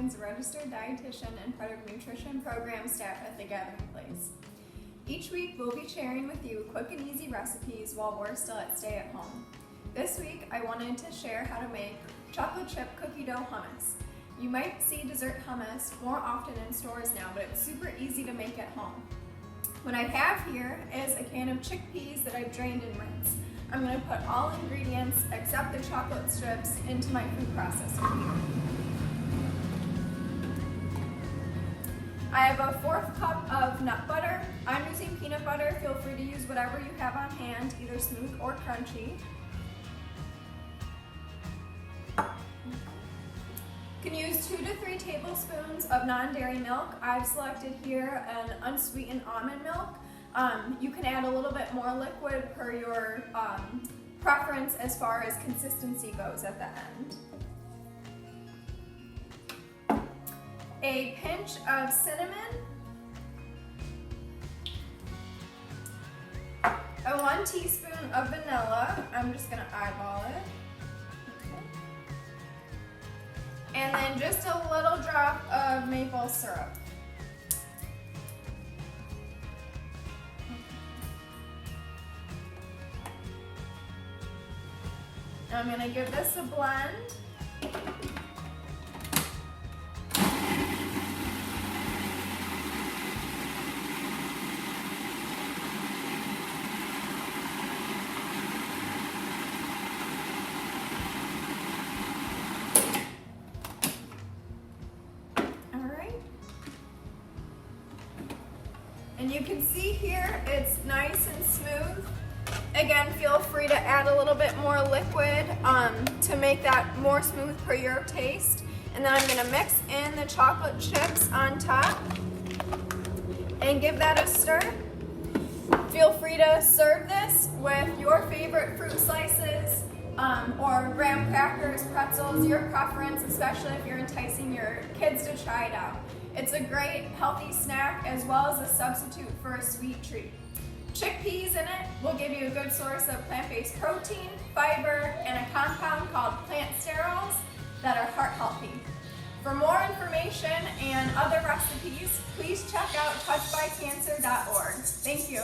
Hopkins, registered dietitian and part of nutrition program staff at the Gathering Place. Each week, we'll be sharing with you quick and easy recipes while we're still at stay at home. This week, I wanted to share how to make chocolate chip cookie dough hummus. You might see dessert hummus more often in stores now, but it's super easy to make at home. What I have here is a can of chickpeas that I've drained and rinsed. I'm going to put all ingredients except the chocolate strips into my food processor here. I have a 1/4 cup of nut butter. I'm using peanut butter. Feel free to use whatever you have on hand, either smooth or crunchy. You can use 2 to 3 tablespoons of non-dairy milk. I've selected here an unsweetened almond milk. You can add a little bit more liquid per your preference as far as consistency goes at the end. A pinch of cinnamon, a 1 teaspoon of vanilla. I'm just going to eyeball it. And then just a little drop of maple syrup. I'm going to give this a blend. And you can see here it's nice and smooth. Again, feel free to add a little bit more liquid to make that more smooth per your taste. And then I'm going to mix in the chocolate chips on top and give that a stir. Feel free to serve this with your favorite fruit slices or graham crackers, pretzels, your preference, especially if you're enticing your kids to try it out. It's a great healthy snack as well as a substitute for a sweet treat. Chickpeas in it will give you a good source of plant-based protein, fiber, and a compound called plant sterols that are heart healthy. For more information and other recipes, please check out touchbycancer.org. Thank you.